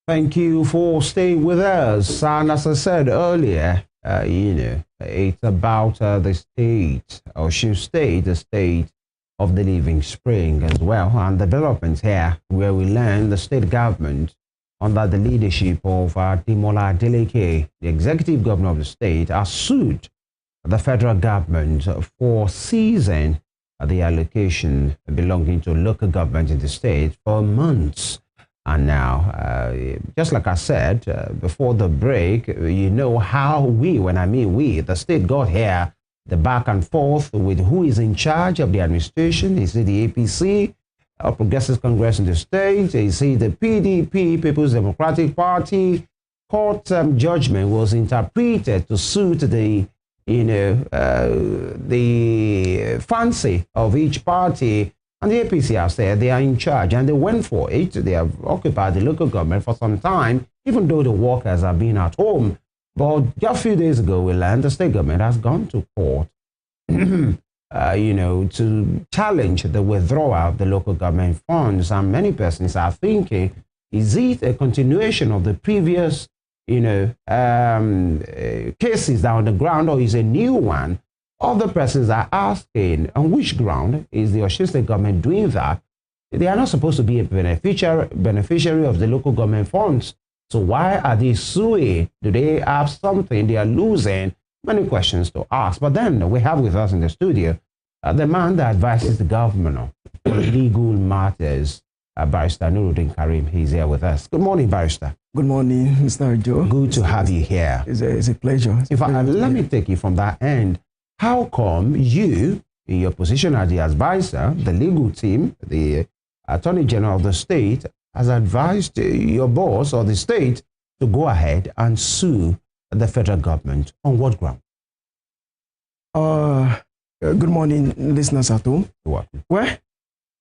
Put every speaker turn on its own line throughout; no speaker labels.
Thank you for staying with us. And as I said earlier, it's about the state, Osun State, the state of the living spring as well, and developments here where we learn the state government under the leadership of Demola Adeleke, the executive governor of the state, has sued the federal government for seizing the allocation belonging to local government in the state for months. And now, just like I said before the break, you know how when I mean we, the state got here, the back and forth with who is in charge of the administration. Is it the APC, or Progressive Congress in the state? Is it the PDP, People's Democratic Party? Court judgment was interpreted to suit the, the fancy of each party. And the APC have said they are in charge, and they went for it. They have occupied the local government for some time, even though the workers have been at home. But just a few days ago, we learned the state government has gone to court, to challenge the withdrawal of the local government funds. And many persons are thinking, is it a continuation of the previous, cases that are on the ground, or is a new one? Other persons are asking, on which ground is the Osun State government doing that? They are not supposed to be a beneficiary of the local government funds. So why are they suing? Do they have something they are losing? Many questions to ask. But then we have with us in the studio the man that advises the governor on legal matters, Barrister Nuruddin Karim. He's here with us. Good morning, Barrister.
Good morning, Mr. Joe.
Good to have you here.
It's a pleasure.
In fact, let me take you from that end. How come you, in your position as the advisor, the legal team, the Attorney General of the state, has advised your boss or the state to go ahead and sue the federal government? On what ground?
Good morning, listeners at home.
You're welcome.
Well,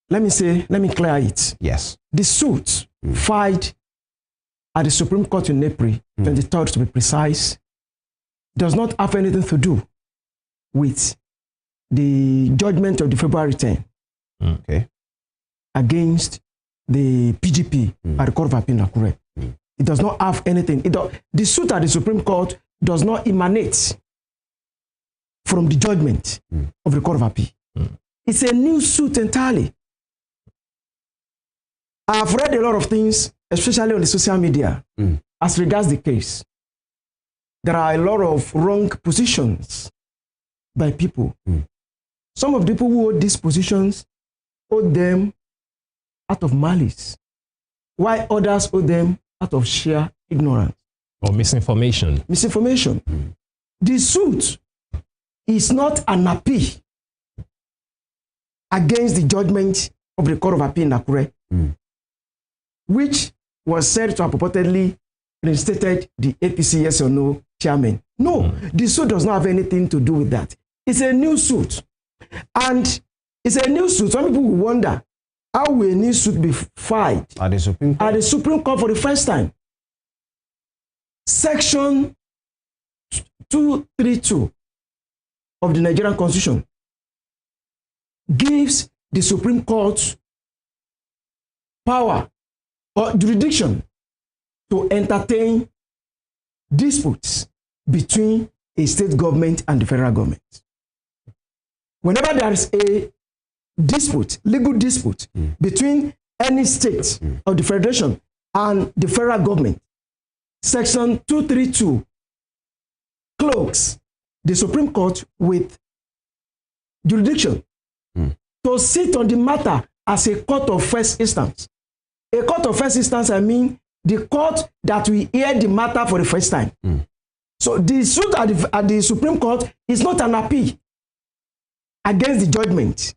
let me clear it.
Yes.
The suit filed at the Supreme Court in April 23rd, to be precise, does not have anything to do with the judgment of the February 10 against the PGP at the Court of Appeal in Akure. It does not have anything. The suit at the Supreme Court does not emanate from the judgment of the Court of Appeal. It's a new suit entirely. I've read a lot of things, especially on the social media, as regards the case. There are a lot of wrong positions by people. Some of the people who hold these positions hold them out of malice, while others hold them out of sheer ignorance.
Or misinformation.
Misinformation. The suit is not an appeal against the judgment of the Court of Appeal in Akure, which was said to have purportedly reinstated the APC yes or no chairman. No, the suit does not have anything to do with that. It's a new suit. And it's a new suit. Some people will wonder, how will a new suit be filed
At the Supreme Court?
At the Supreme Court for the first time? Section 232 of the Nigerian Constitution gives the Supreme Court power or jurisdiction to entertain disputes between a state government and the federal government. Whenever there is a dispute, legal dispute, between any state of the federation and the federal government, Section 232 cloaks the Supreme Court with jurisdiction to sit on the matter as a court of first instance. A court of first instance, I mean the court that will hear the matter for the first time. So the suit at the Supreme Court is not an appeal against the judgment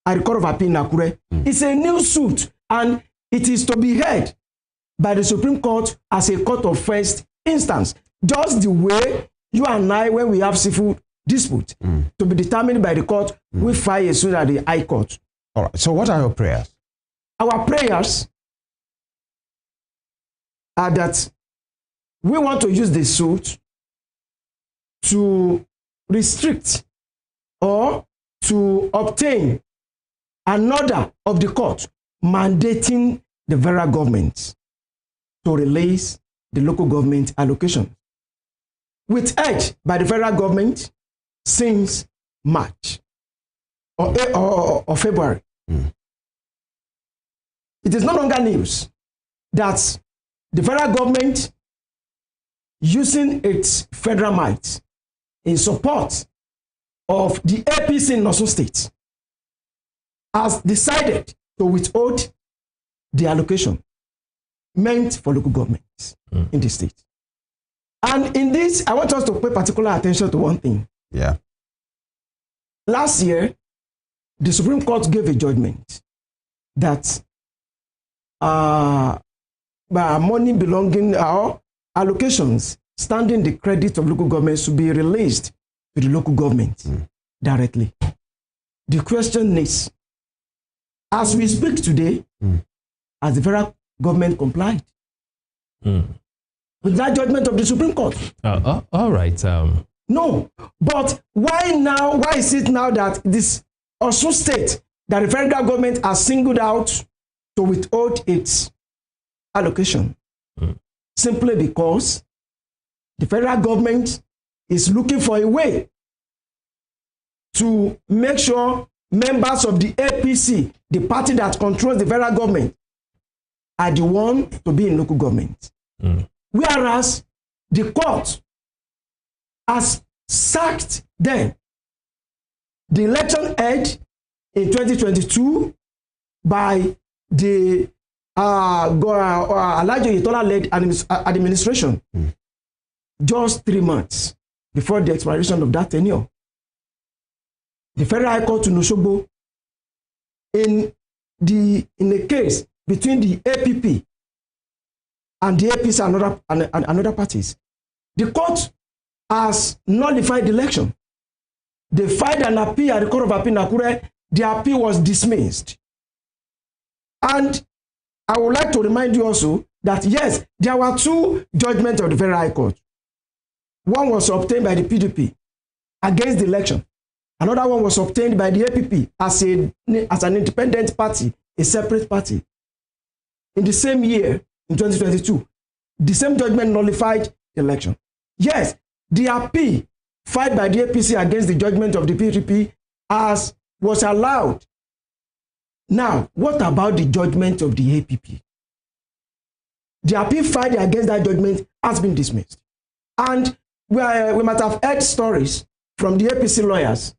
at the Court of Appeal in Akure. It's a new suit, and it is to be heard by the Supreme Court as a court of first instance, just the way you and I, when we have civil dispute to be determined by the court, we file a suit at the High Court.
All right. So what are your prayers?
Our prayers are that we want to use the suit to restrict or to obtain an order of the court mandating the federal government to release the local government allocation, withheld by the federal government since March or February. It is no longer news that the federal government, using its federal might in support of the APC in Osun State, has decided to withhold the allocation meant for local governments in the state. And in this, I want us to pay particular attention to one thing.
Yeah.
Last year, the Supreme Court gave a judgment that money belonging or allocations standing the credit of local governments should be released to the local government directly. The question is, as we speak today, has the federal government complied with that judgment of the Supreme Court?
All right.
No, but why now? Why is it now that this Osun State, that the federal government has singled out to withhold its allocation? Simply because the federal government is looking for a way to make sure members of the APC, the party that controls the federal government, are the one to be in local government. Whereas the court has sacked them. The election held in 2022 by the Alhaji Oyetola-led administration just 3 months before the expiration of that tenure. The Federal High Court in Osogbo, in a case between the APP and the APC and other parties, the court has nullified the election. They filed an appeal at the Court of Appeal in Akure. The appeal was dismissed. And I would like to remind you also that yes, there were 2 judgments of the Federal High Court. One was obtained by the PDP against the election. Another one was obtained by the APP as an independent party, a separate party. In the same year, in 2022, the same judgment nullified the election. Yes, the appeal filed by the APC against the judgment of the PDP was allowed. Now, what about the judgment of the APP? The appeal filed against that judgment has been dismissed. And we might have heard stories from the APC lawyers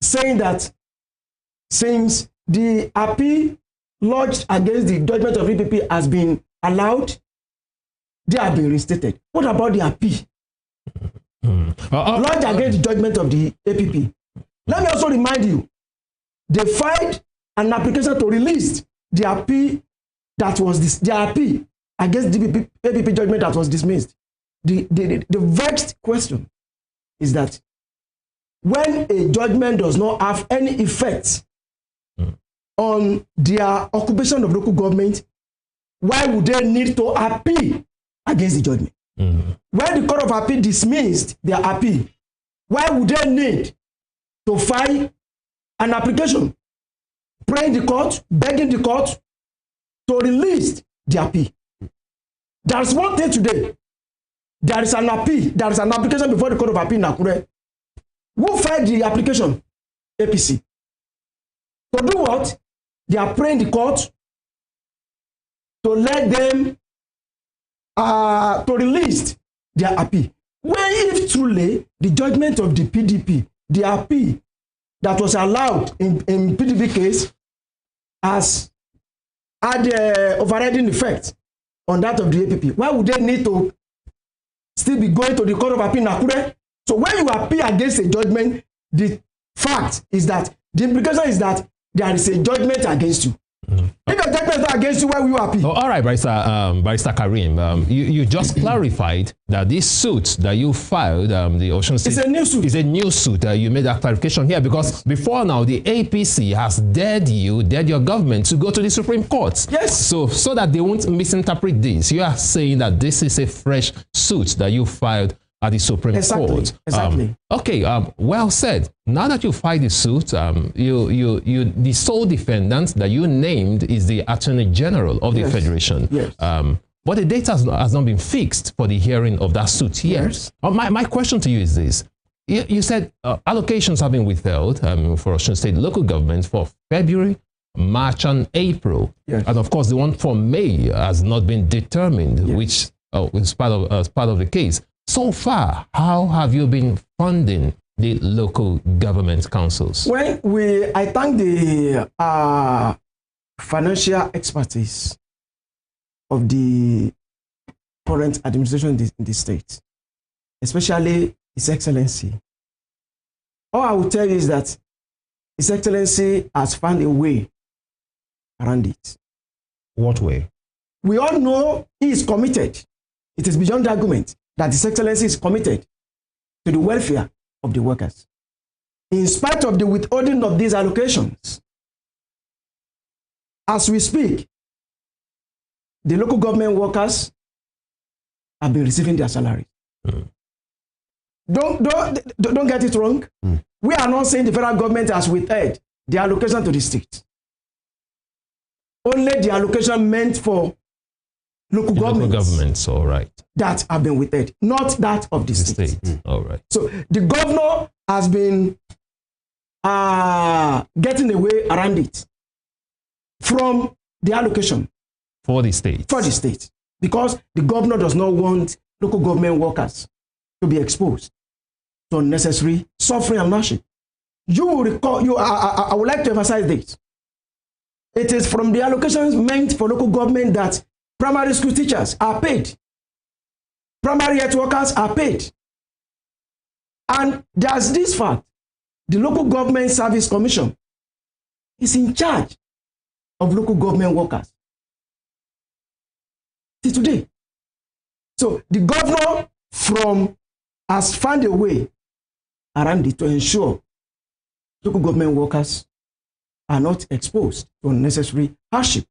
saying that since the appeal lodged against the judgment of APP has been allowed, they have been reinstated. What about the appeal lodged against the judgment of the APP? Let me also remind you, they filed an application to release the appeal that was the appeal against the APP judgment that was dismissed. The vexed question is that when a judgment does not have any effect on their occupation of local government, why would they need to appeal against the judgment? When the Court of Appeal dismissed their appeal, why would they need to file an application, praying the court, begging the court to release the appeal? There is one thing today. There is an appeal, there is an application before the Court of Appeal in Akure. Who filed the application? APC. To do what? They are praying the court to let them to release their appeal. When if truly the judgment of the PDP, the appeal that was allowed in PDP case has had overriding effect on that of the APP, why would they need to still be going to the Court of Appeal in Akure? So when you appeal against a judgment, the fact is that the implication is that there is a judgment against you. If a judgment is not against you, why will you appeal?
Oh, all right, Barrister Karim, you just clarified that this suit that you filed, the Osun State,
it's a new suit.
It's a new suit. You made that clarification here because before now the APC has dared your government to go to the Supreme Court.
Yes.
So that they won't misinterpret this, you are saying that this is a fresh suit that you filed at the Supreme Court.
Exactly.
Okay. Well said. Now that you filed the suit, the sole defendant that you named is the Attorney General of the Federation.
Yes.
but the data has not been fixed for the hearing of that suit yet.
Yes.
My question to you is this. You said allocations have been withheld for Osun State local government for February, March, and April.
Yes.
And of course, the one for May has not been determined,
Yes.
which is part of the case. So far, how have you been funding the local government councils?
When I thank the financial expertise of the current administration in the state, especially His Excellency. All I will tell you is that His Excellency has found a way around it.
What way?
We all know he is committed. It is beyond argument that His Excellency is committed to the welfare of the workers. In spite of the withholding of these allocations, as we speak, the local government workers have been receiving their salaries. Don't get it wrong. We are not saying the federal government has withheld the allocation to the state. Only the allocation meant for local governments,
all right,
that have been withheld, not that of the state.
All right.
So the governor has been getting away around it from the allocation
for the state.
Because the governor does not want local government workers to be exposed to unnecessary suffering and hardship. You will recall, I would like to emphasize this. It is from the allocations meant for local government that primary school teachers are paid. Primary health workers are paid. And there's this fact. The Local Government Service Commission is in charge of local government workers till today. So the governor has found a way around it to ensure local government workers are not exposed to unnecessary hardship.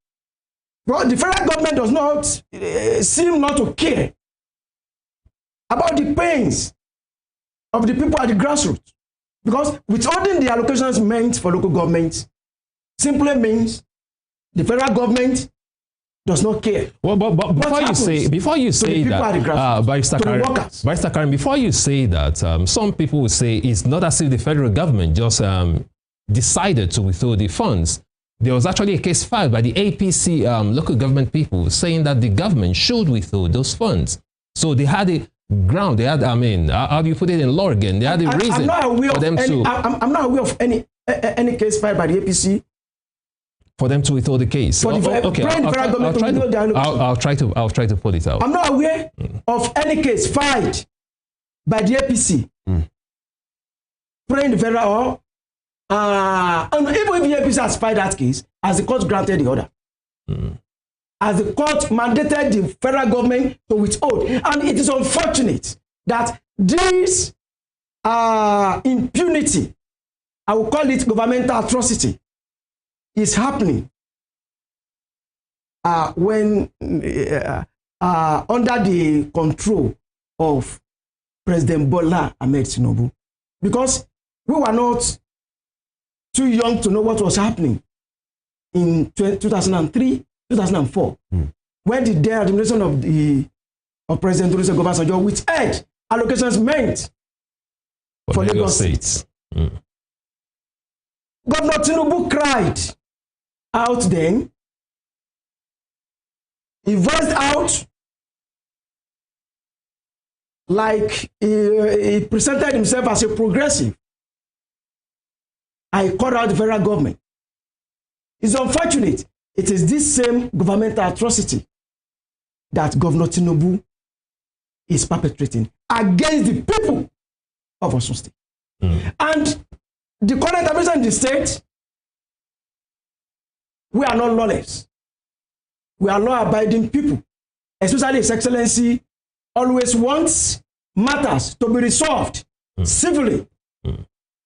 But the federal government does not seem not to care about the pains of the people at the grassroots. Because withholding the allocations meant for local government simply means the federal government does not care.
Well, but before you say that, Barrister Karim, before you say that, some people will say it's not as if the federal government just decided to withhold the funds. There was actually a case filed by the APC local government people saying that the government should withhold those funds. So they had a ground. They had, how do you put it in law again? They had a reason for them to.
I'm not aware of any case filed by the APC
for them to withhold the case.
Okay,
I'll try to pull it out.
I'm not aware of any case filed by the APC. Praying the federal and even if the APC has filed that case, as the court granted the order, as the court mandated the federal government to withhold, and it is unfortunate that this impunity, I will call it governmental atrocity, is happening when under the control of President Bola Ahmed Tinubu, because we were not too young to know what was happening in 2003, 2004, when the day administration of President Olusegun Obasanjo withheld allocations meant for Lagos State. Governor Tinubu cried out then. He voiced out like he presented himself as a progressive. I called out the federal government. It's unfortunate. It is this same governmental atrocity that Governor Tinubu is perpetrating against the people of Osun State. And the current administration in the state, we are not lawless. We are law-abiding people. Especially His Excellency always wants matters to be resolved civilly.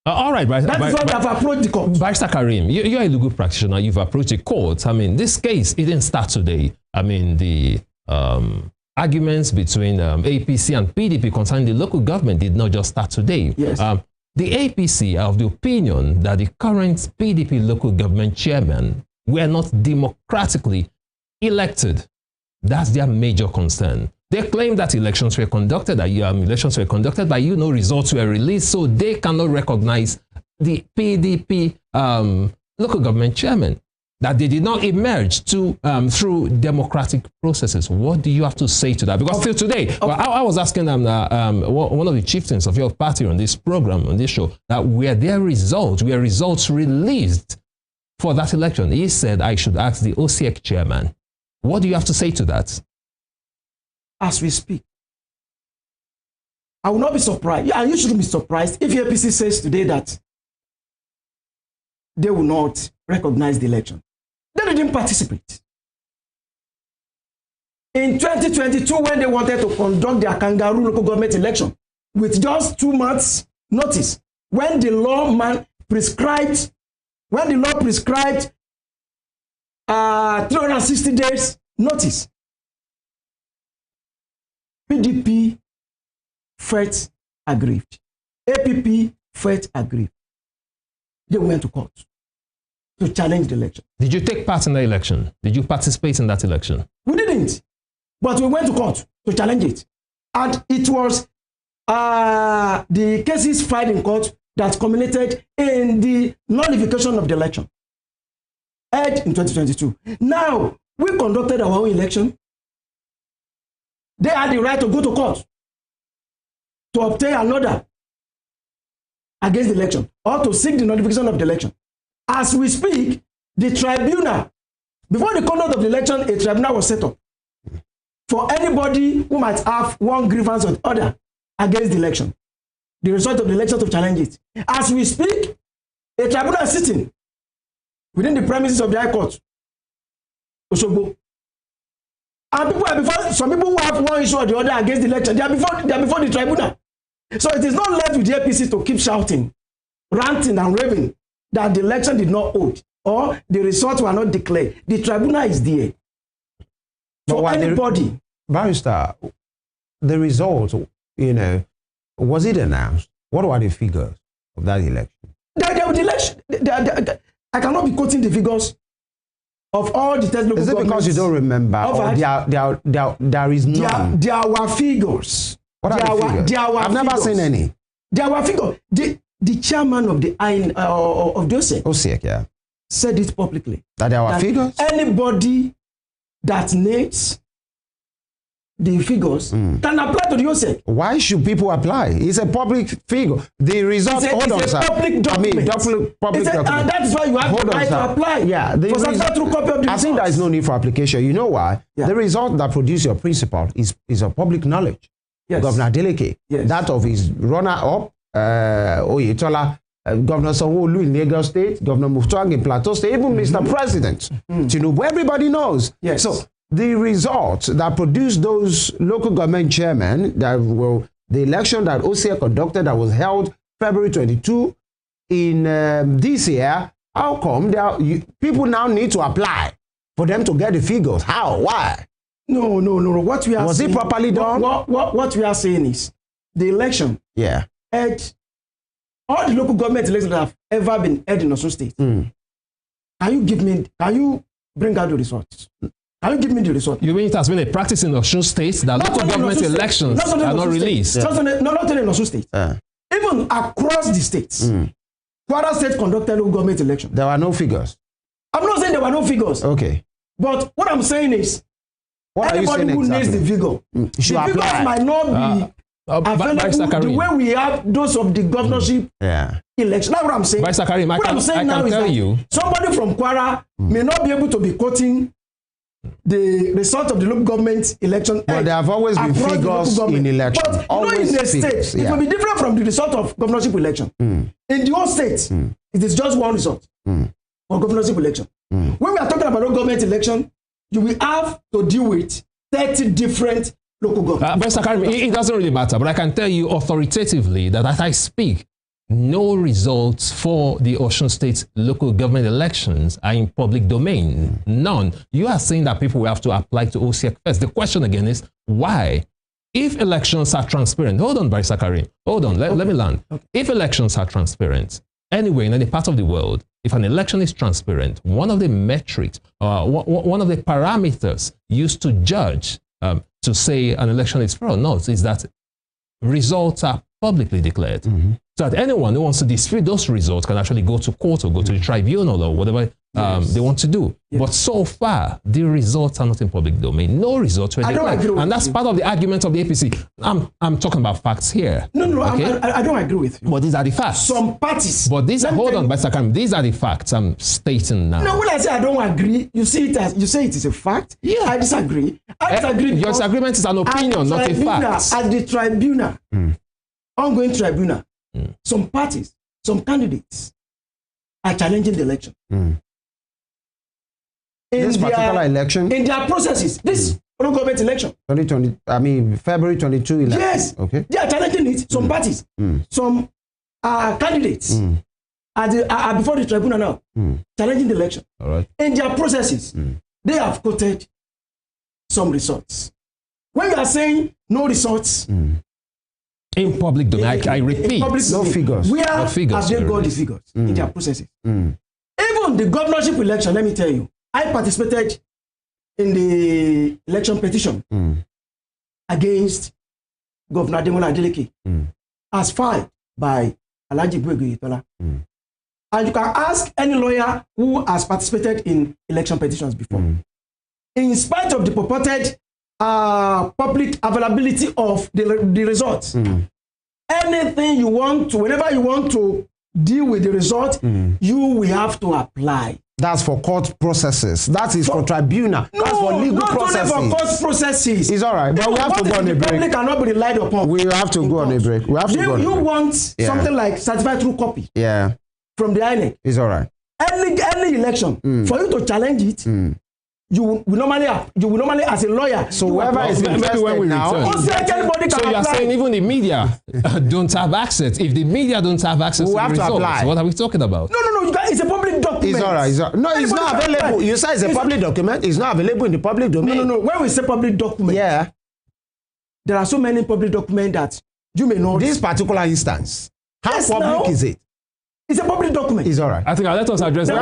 All right,
that is why I've approached the court.
Barrister Karim, you're a legal practitioner. You've approached the court. This case, it didn't start today. The arguments between APC and PDP concerning the local government did not just start today.
Yes.
The APC are of the opinion that the current PDP local government chairman were not democratically elected That's their major concern. They claim that elections were conducted by you, no results were released, so they cannot recognize the PDP local government chairman, that they did not emerge through democratic processes. What do you have to say to that? Because still today, I was asking one of the chieftains of your party on this program, on this show, that were results released for that election? He said I should ask the OCEC chairman. What do you have to say to that?
As we speak, I will not be surprised, and you shouldn't be surprised, if APC says today that they will not recognize the election. They didn't participate. In 2022, when they wanted to conduct their kangaroo local government election with just 2 months notice, when the law prescribed 360 days notice, PDP felt aggrieved. APP felt aggrieved. They went to court to challenge the election. Did
you take part in the election? Did you participate in that election?
We didn't. But we went to court to challenge it. And it was the cases filed in court that culminated in the nullification of the election. Held in 2022. Now, we conducted our own election. They had the right to go to court to obtain an order against the election or to seek the nullification of the election. As we speak, the tribunal, before the conduct of the election, a tribunal was set up for anybody who might have one grievance or the other against the election, the result of the election, to challenge it. As we speak, a tribunal is sitting within the premises of the High Court, Osogbo. And some people who have one issue or the other against the election, they are before the tribunal. So it is not left with the APC to keep shouting, ranting and raving that the election did not hold or the results were not declared. The tribunal is there. For anybody.
Barrister, the result, was it announced? What were the figures of that election? I cannot be quoting the figures of all the 10 local governments. Is it because you don't remember? There is none. There were figures. What are the figures? I've never seen any.
There were figures. The chairman of the OCEC,
yeah,
said it publicly.
That there were figures?
Anybody that names the figures can apply to the OCEC.
Why should people apply? It's a public figure. The result,
it's a public document.
Public document.
And that is why you have the right to apply.
Yeah, I think there is no need for application. You know why? Yeah. The result that produced your principal is of public knowledge.
Yes.
Governor Adeleke, yes. That of his runner-up, Oyetola, Governor Sanwo-Olu in Lagos State, Governor Mufwang in Plateau State, even Mr. President, Tinubu, everybody knows.
Yes.
So the results that produced those local government chairmen, that were the election that OCEC conducted that was held February 22 in this year, how come people now need to apply for them to get the figures? How? Why?
No. What we are
was
saying,
it properly done?
What we are saying is the election.
Yeah.
All the local government elections that have ever been held in Osun State. Can you bring out the results? Can you give me the result?
You mean it has been a practice in Osun State that local government elections are not released?
Not only in Osun State. Even across the states. Kwara State conducted local government elections.
There were no figures.
I'm not saying there were no figures.
Okay.
But what I'm saying is, anybody who needs the figure, the figures might not be available the way we have those of the governorship election. That's what I'm saying.
What I'm saying now is that
somebody from Kwara may not be able to be quoting the result of the local government election.
But there have always been figures in election.
But always in the state, it will be different from the result of governorship election. In the whole state, it is just one result for governorship election. When we are talking about local government election, you will have to deal with 30 different local governments.
It doesn't really matter, but I can tell you authoritatively that as I speak, no results for the Osun State local government elections are in public domain. None. You are saying that people will have to apply to OCEC first. The question again is, why? If elections are transparent, hold on, Barrister Karim, hold on, let me land. Okay. If elections are transparent, anywhere in any part of the world, if an election is transparent, one of the metrics, one of the parameters used to judge to say an election is fair or not is that results are publicly declared. So that anyone who wants to dispute those results can actually go to court or go to the tribunal or whatever they want to do. But so far, the results are not in public domain. No results were declared. And that's part of the argument of the APC. I'm talking about facts here.
No, okay? I don't agree with you.
But these are the facts.
Some parties.
But these are, hold on, Mr. Kam, these are the facts I'm stating now.
No, when I say I don't agree, you see it as, you say it is a fact. Yeah, I disagree. I disagree.
Your disagreement is an opinion, not a fact.
At the tribunal, ongoing tribunal, some parties, some candidates are challenging the election.
This particular election?
In their processes. This local government election.
2020, I mean, February 22 election.
Yes.
Okay.
They are challenging it. Some parties, some candidates are before the tribunal now, challenging the election.
All right.
In their processes, they have quoted some results. When you are saying no results,
in public domain, I repeat,
no figures.
Where have they got the figures in their processes? Even the governorship election, let me tell you, I participated in the election petition against Governor Ademola Adeleke as filed by Alhaji Buegu Itola. And you can ask any lawyer who has participated in election petitions before. In spite of the purported public availability of the results, anything you want to, whenever you want to deal with the result, you will have to apply.
That's for court processes. That is for tribunal.
No,
that's for legal processes.
Not only for court processes.
It's all right, but we have to go on a break.
The public cannot be relied upon.
We have to go on a break. We have to go on a break.
You want something like certified true copy from the INEC.
It's all right.
Any election, for you to challenge it, you will normally as a lawyer.
So whoever is
maybe when we now, so you are saying even the media don't have access. If the media don't have access to the results, what are we talking about?
No, it's a public document.
It's all right. No, it's not available. You say it's a public document. It's not available in the public domain.
No. When we say public document, there are so many public documents that you may not.
This particular instance, how public is it?
It's a public document.
It's all right.
I think let us address that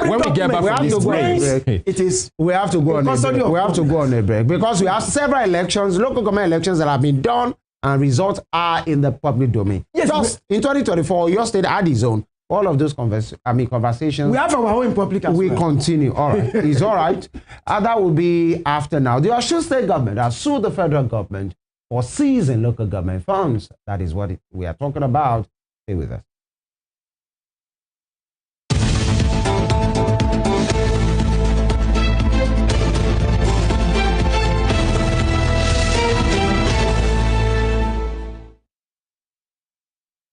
when we get back from this break.
It is.
We have to go on a break. We have to go on a break because we have several elections, local government elections that have been done, and results are in the public domain.
Yes.
Just in 2024, your state had its own. All of those conversations.
We have our own public as
we
well.
continue. All right. It's all right. That will be after now. The Osun State Government has sued the federal government for seizing local government funds. That is what we are talking about. Stay with us.